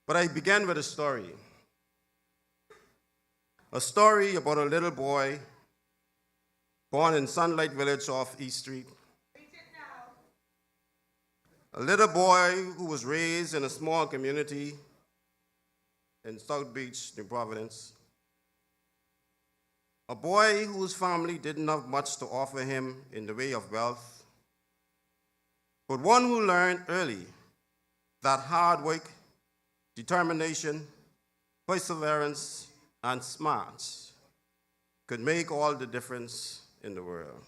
But I began with a story. A story about a little boy born in Sunlight Village off East Street. A little boy who was raised in a small community in South Beach, New Providence. A boy whose family didn't have much to offer him in the way of wealth, but one who learned early that hard work, determination, perseverance, and smarts could make all the difference in the world.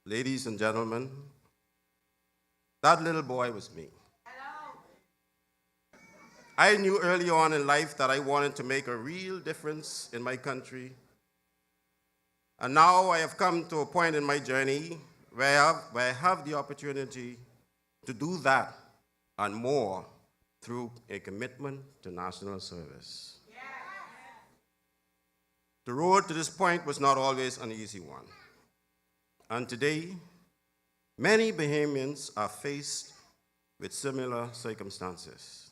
Ladies and gentlemen, that little boy was me. I knew early on in life that I wanted to make a real difference in my country. And now I have come to a point in my journey where I have the opportunity to do that and more through a commitment to national service. The road to this point was not always an easy one. And today, many Bahamians are faced with similar circumstances.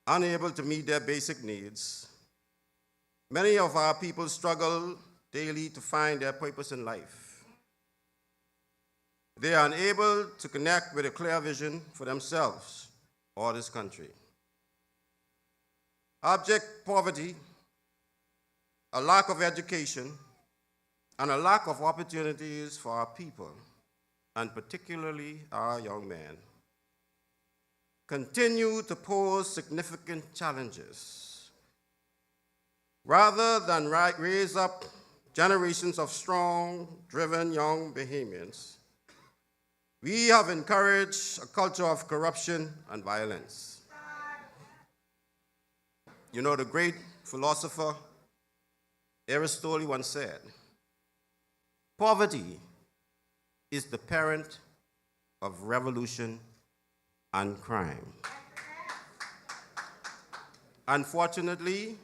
Unable to meet their basic needs, many of our people struggle daily to find their purpose in life. They are unable to connect with a clear vision for themselves or this country. Abject poverty, a lack of education, and a lack of opportunities for our people, and particularly our young men, continue to pose significant challenges. Rather than raise up generations of strong, driven young Bahamians, we have encouraged a culture of corruption and violence. You know, the great philosopher Aristotle once said, "Poverty is the parent of revolution and crime." Unfortunately,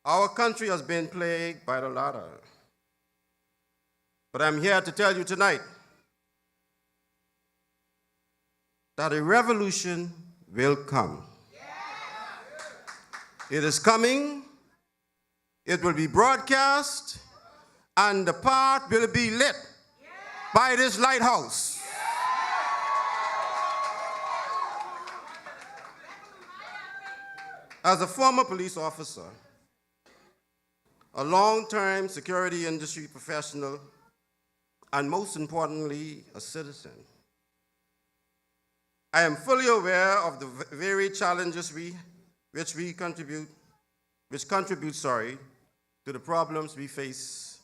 our country has been plagued by the latter. But I'm here to tell you tonight that a revolution will come. It is coming, it will be broadcast, and the path will be lit by this lighthouse. As a former police officer, a long-time security industry professional, and most importantly, a citizen, I am fully aware of the varied challenges which contribute to the problems we face.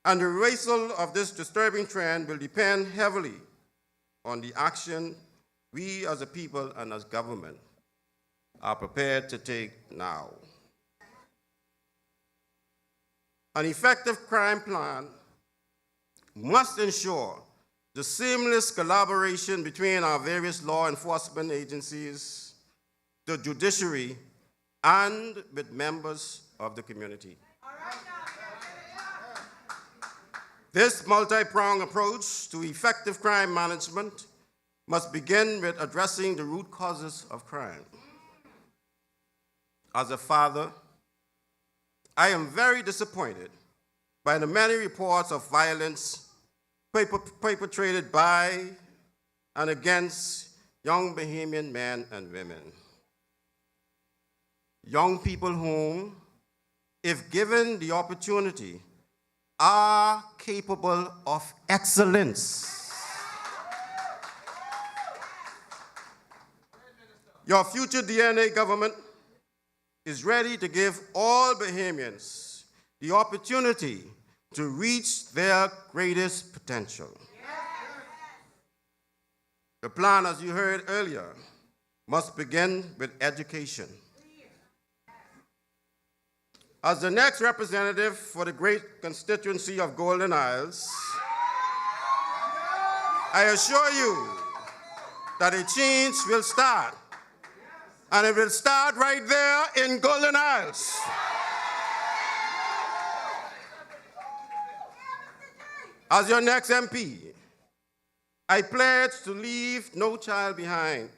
And the reversal of this disturbing trend will depend heavily on the action we as a people and as government are prepared to take now. An effective crime plan must ensure the seamless collaboration between our various law enforcement agencies, the judiciary, and with members of the community. This multi-pronged approach to effective crime management must begin with addressing the root causes of crime. As a father, I am very disappointed by the many reports of violence perpetrated by and against young Bahamian men and women. Young people whom, if given the opportunity, are capable of excellence. Your future DNA government is ready to give all Bahamians the opportunity to reach their greatest potential. The plan, as you heard earlier, must begin with education. As the next representative for the great constituency of Golden Isles, I assure you that a change will start. And it will start right there in Golden Isles. As your next MP, I pledge to leave no child behind.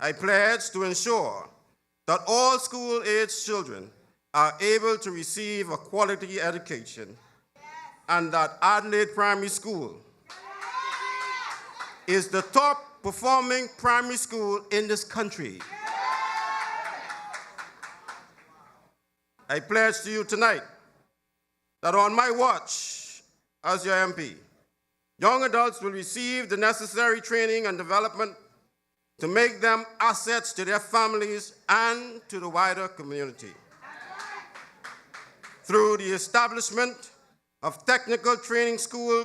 I pledge to ensure that all school-age children are able to receive a quality education and that Adelaide Primary School is the top performing primary school in this country. I pledge to you tonight that on my watch as your MP, young adults will receive the necessary training and development to make them assets to their families and to the wider community. Through the establishment of technical training school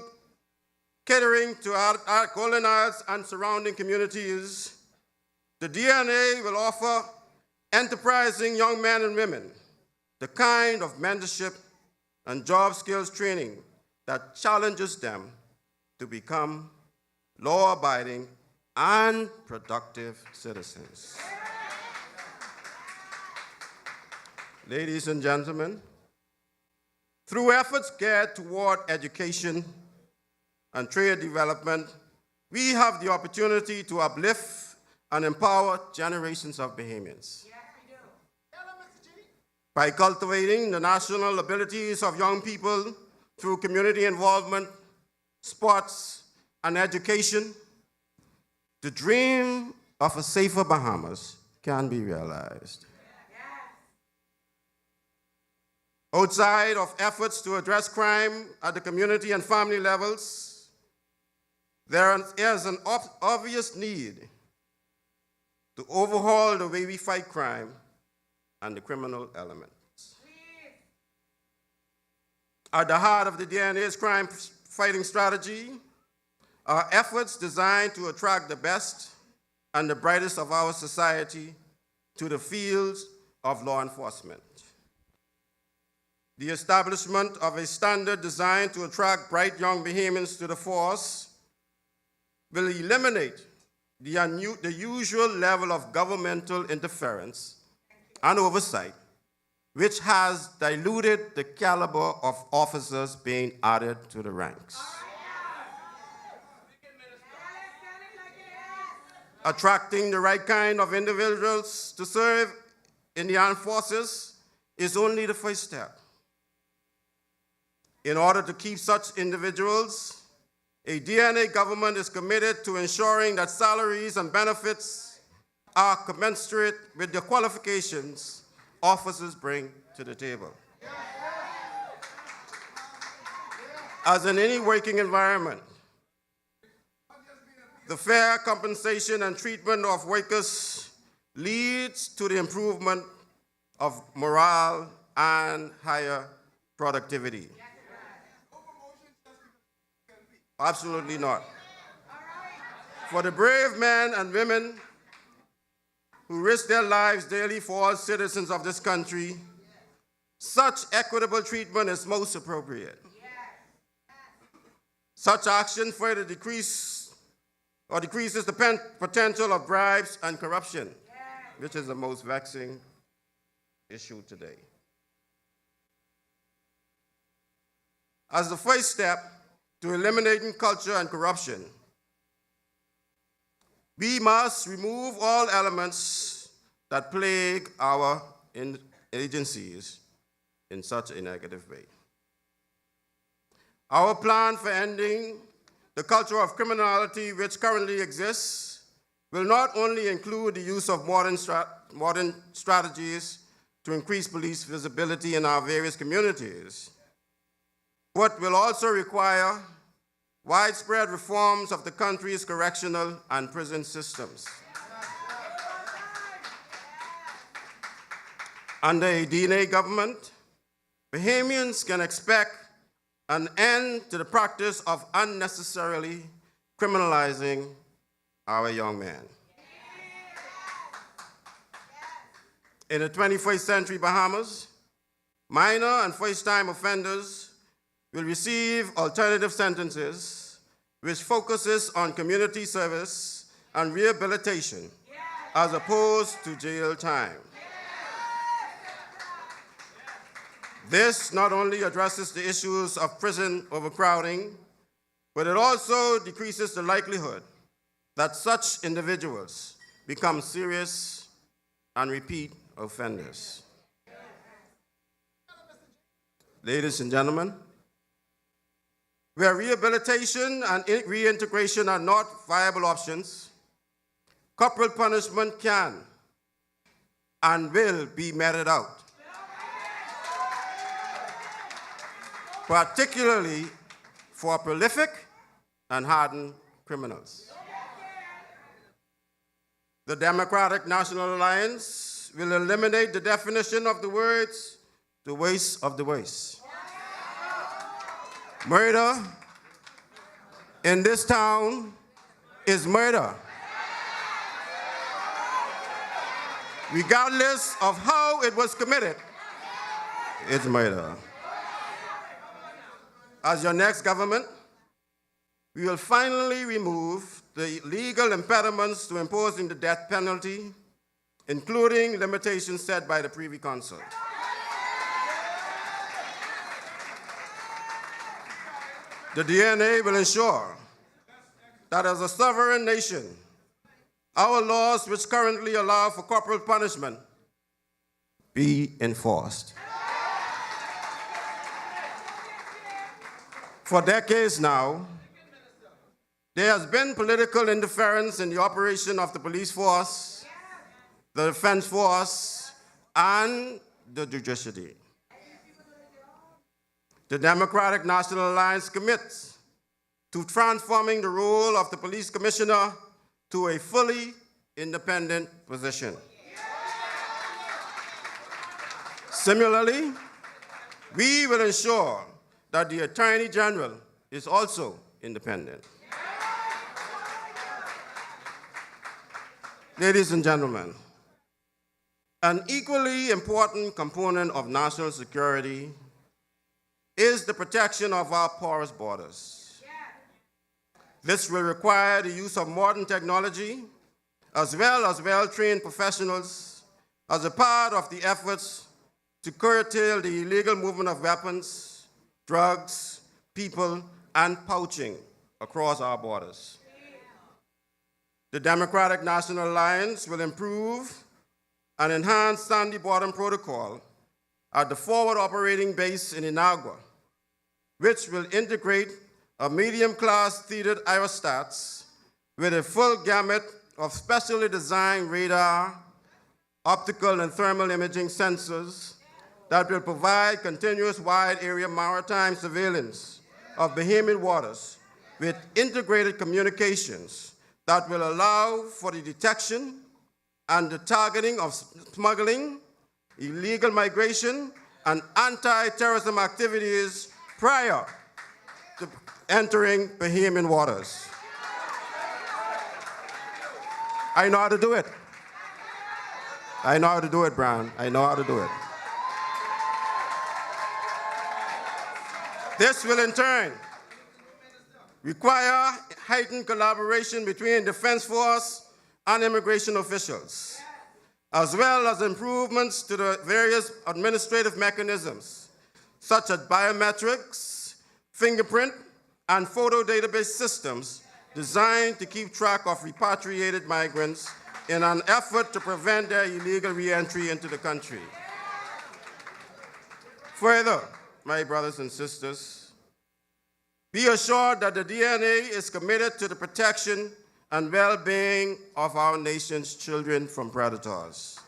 catering to our Golden Isles and surrounding communities, the DNA will offer enterprising young men and women the kind of mentorship and job skills training that challenges them to become law-abiding and productive citizens. Ladies and gentlemen, through efforts geared toward education and trade development, we have the opportunity to uplift and empower generations of Bahamians. Yes, we do. By cultivating the national abilities of young people through community involvement, sports, and education, the dream of a safer Bahamas can be realized. Outside of efforts to address crime at the community and family levels, there is an obvious need to overhaul the way we fight crime and the criminal elements. At the heart of the DNA's crime fighting strategy are efforts designed to attract the best and the brightest of our society to the fields of law enforcement. The establishment of a standard designed to attract bright young Bahamians to the force will eliminate the usual level of governmental interference and oversight, which has diluted the caliber of officers being added to the ranks. Attracting the right kind of individuals to serve in the armed forces is only the first step. In order to keep such individuals, a DNA government is committed to ensuring that salaries and benefits are commensurate with the qualifications officers bring to the table. As in any working environment, the fair compensation and treatment of workers leads to the improvement of morale and higher productivity. Absolutely not. For the brave men and women who risk their lives daily for all citizens of this country, such equitable treatment is most appropriate. Such action further decreases the potential of bribes and corruption, which is the most vexing issue today. As the first step to eliminating culture and corruption, we must remove all elements that plague our agencies in such a negative way. Our plan for ending the culture of criminality which currently exists will not only include the use of modern strategies to increase police visibility in our various communities, but will also require widespread reforms of the country's correctional and prison systems. Under a DNA government, Bahamians can expect an end to the practice of unnecessarily criminalizing our young men. In the 21st century Bahamas, minor and first-time offenders will receive alternative sentences which focuses on community service and rehabilitation as opposed to jail time. This not only addresses the issues of prison overcrowding, but it also decreases the likelihood that such individuals become serious and repeat offenders. Ladies and gentlemen, where rehabilitation and reintegration are not viable options, corporal punishment can and will be meted out, particularly for prolific and hardened criminals. The Democratic National Alliance will eliminate the definition of the words the waste of the waste. Murder in this town is murder, regardless of how it was committed. It's murder. As your next government, we will finally remove the legal impediments to imposing the death penalty, including limitations set by the Privy Council. The DNA will ensure that as a sovereign nation, our laws which currently allow for corporal punishment be enforced. For decades now, there has been political interference in the operation of the police force, the defense force, and the judiciary. The Democratic National Alliance commits to transforming the role of the police commissioner to a fully independent position. Similarly, we will ensure that the Attorney General is also independent. Ladies and gentlemen, an equally important component of national security is the protection of our porous borders. This will require the use of modern technology as well as well-trained professionals as a part of the efforts to curtail the illegal movement of weapons, drugs, people, and poaching across our borders. The Democratic National Alliance will improve and enhance Sandy Bottom Protocol at the forward operating base in Inagua, which will integrate a medium-class theater aerostats with a full gamut of specially designed radar, optical and thermal imaging sensors that will provide continuous wide-area maritime surveillance of Bahamian waters with integrated communications that will allow for the detection and the targeting of smuggling, illegal migration, and anti-terrorism activities prior to entering Bahamian waters. I know how to do it. I know how to do it, Brown. I know how to do it. This will in turn require heightened collaboration between Defense Force and immigration officials, as well as improvements to the various administrative mechanisms, such as biometrics, fingerprint, and photo database systems designed to keep track of repatriated migrants in an effort to prevent their illegal re-entry into the country. Further, my brothers and sisters, be assured that the DNA is committed to the protection and well-being of our nation's children from predators.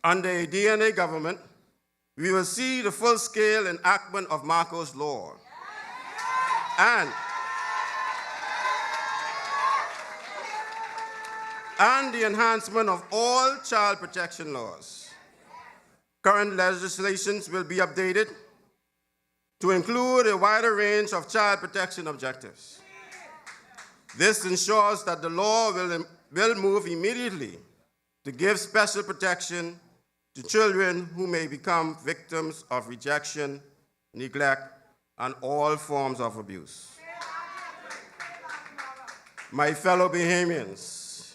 Under a DNA government, we will see the full-scale enactment of Marco's Law and the enhancement of all child protection laws. Current legislations will be updated to include a wider range of child protection objectives. This ensures that the law will move immediately to give special protection to children who may become victims of rejection, neglect, and all forms of abuse. My fellow Bahamians,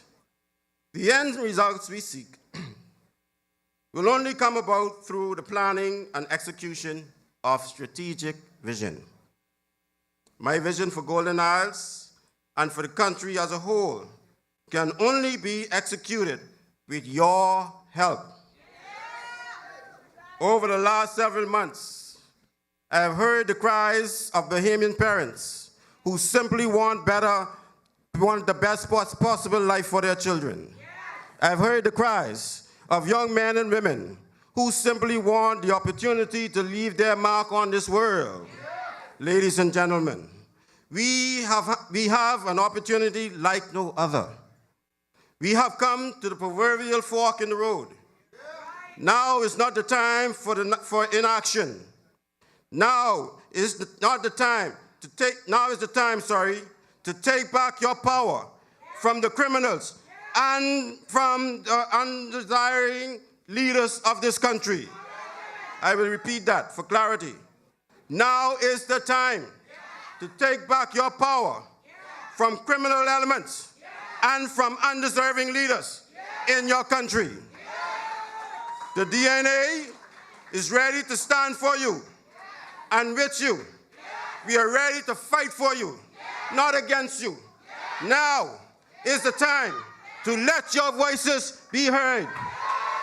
the end results we seek will only come about through the planning and execution of strategic vision. My vision for Golden Isles and for the country as a whole can only be executed with your help. Over the last several months, I have heard the cries of Bahamian parents who simply want the best possible life for their children. I have heard the cries of young men and women who simply want the opportunity to leave their mark on this world. Ladies and gentlemen, we have an opportunity like no other. We have come to the proverbial fork in the road. Now is not the time for inaction. Now is the time to take back your power from the criminals and from the undesiring leaders of this country. I will repeat that for clarity. Now is the time to take back your power from criminal elements and from undeserving leaders in your country. The DNA is ready to stand for you and with you. We are ready to fight for you, not against you. Now is the time to let your voices be heard.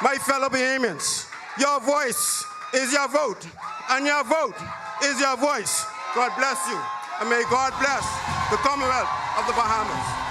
My fellow Bahamians, your voice is your vote, and your vote is your voice. God bless you, and may God bless the Commonwealth of the Bahamas.